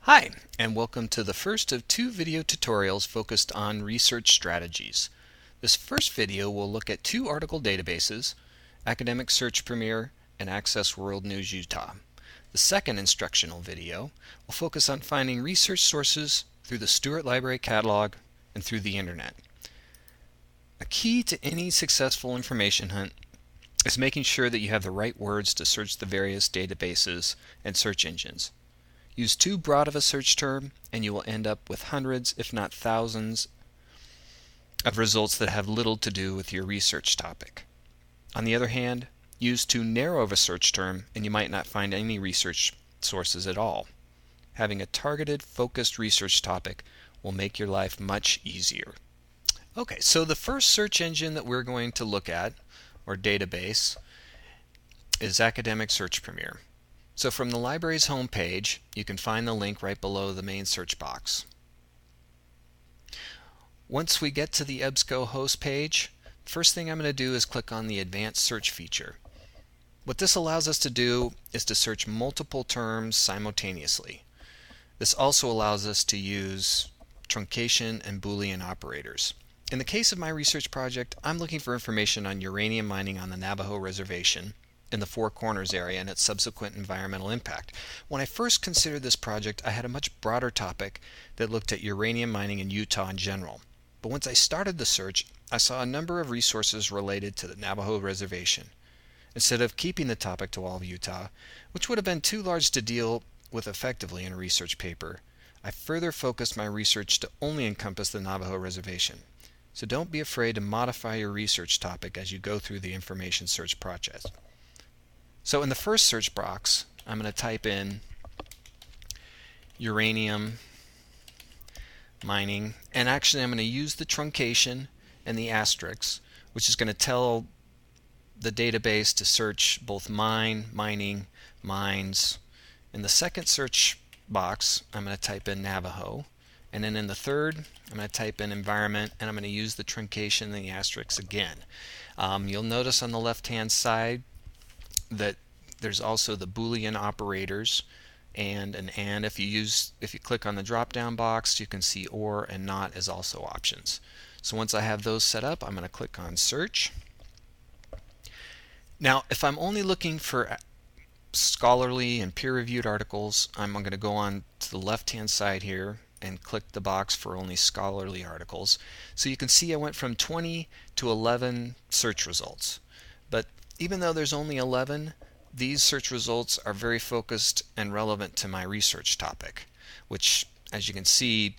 Hi, and welcome to the first of two video tutorials focused on research strategies. This first video will look at two article databases, Academic Search Premier and Access World News Utah. The second instructional video will focus on finding research sources through the Stewart Library Catalog and through the Internet. A key to any successful information hunt is making sure that you have the right words to search the various databases and search engines. Use too broad of a search term and you will end up with hundreds, if not thousands, of results that have little to do with your research topic. On the other hand, use too narrow of a search term and you might not find any research sources at all. Having a targeted, focused research topic will make your life much easier. Okay, so the first search engine that we're going to look at, or database, is Academic Search Premier. So from the library's homepage, you can find the link right below the main search box. Once we get to the EBSCO host page, the first thing I'm going to do is click on the Advanced Search feature. What this allows us to do is to search multiple terms simultaneously. This also allows us to use truncation and Boolean operators. In the case of my research project, I'm looking for information on uranium mining on the Navajo Reservation in the Four Corners area and its subsequent environmental impact. When I first considered this project, I had a much broader topic that looked at uranium mining in Utah in general. But once I started the search, I saw a number of resources related to the Navajo Reservation. Instead of keeping the topic to all of Utah, which would have been too large to deal with effectively in a research paper, I further focused my research to only encompass the Navajo Reservation. So don't be afraid to modify your research topic as you go through the information search process. So in the first search box, I'm going to type in uranium mining, and actually I'm going to use the truncation and the asterisks, which is going to tell the database to search both mine, mining, mines. In the second search box, I'm going to type in Navajo, and then in the third, I'm going to type in environment, and I'm going to use the truncation and the asterisks again. You'll notice on the left-hand side that there's also the Boolean operators and an and. If you click on the drop down box, you can see or and not as also options. So once I have those set up, I'm going to click on search. Now if I'm only looking for scholarly and peer-reviewed articles, I'm going to go on to the left hand side here and click the box for only scholarly articles. So you can see I went from 20 to 11 search results. But even though there's only 11, these search results are very focused and relevant to my research topic, which, as you can see,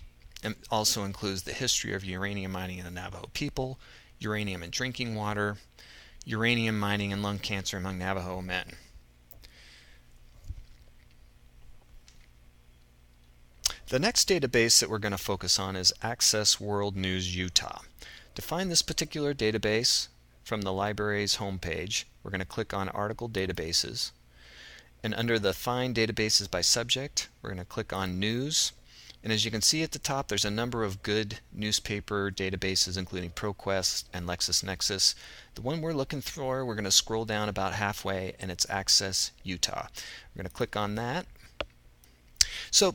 also includes the history of uranium mining in the Navajo people, uranium in drinking water, uranium mining and lung cancer among Navajo men. The next database that we're going to focus on is Access World News Utah. To find this particular database from the library's homepage, we're going to click on Article Databases, and under the Find Databases by Subject, we're going to click on News. And as you can see at the top, there's a number of good newspaper databases, including ProQuest and LexisNexis. The one we're looking for, we're going to scroll down about halfway, and it's Access Utah. We're going to click on that. So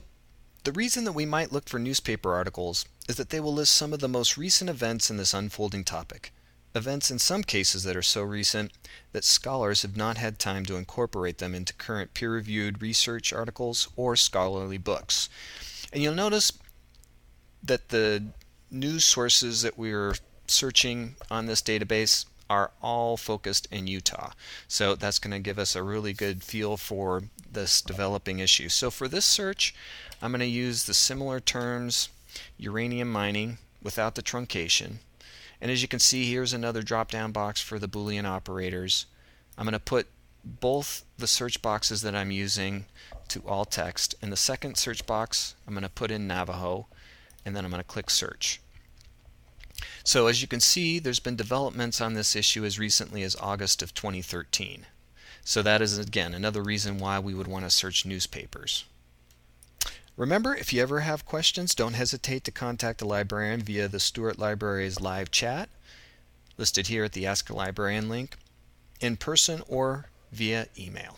the reason that we might look for newspaper articles is that they will list some of the most recent events in this unfolding topic. Events in some cases that are so recent that scholars have not had time to incorporate them into current peer-reviewed research articles or scholarly books. And you'll notice that the news sources that we're searching on this database are all focused in Utah. So that's going to give us a really good feel for this developing issue. So for this search, I'm going to use the similar terms, uranium mining without the truncation. And as you can see, here's another drop-down box for the Boolean operators. I'm going to put both the search boxes that I'm using to all text. In the second search box, I'm going to put in Navajo, and then I'm going to click search. So as you can see, there's been developments on this issue as recently as August of 2013. So that is, again, another reason why we would want to search newspapers. Remember, if you ever have questions, don't hesitate to contact a librarian via the Stewart Library's live chat, listed here at the Ask a Librarian link, in person or via email.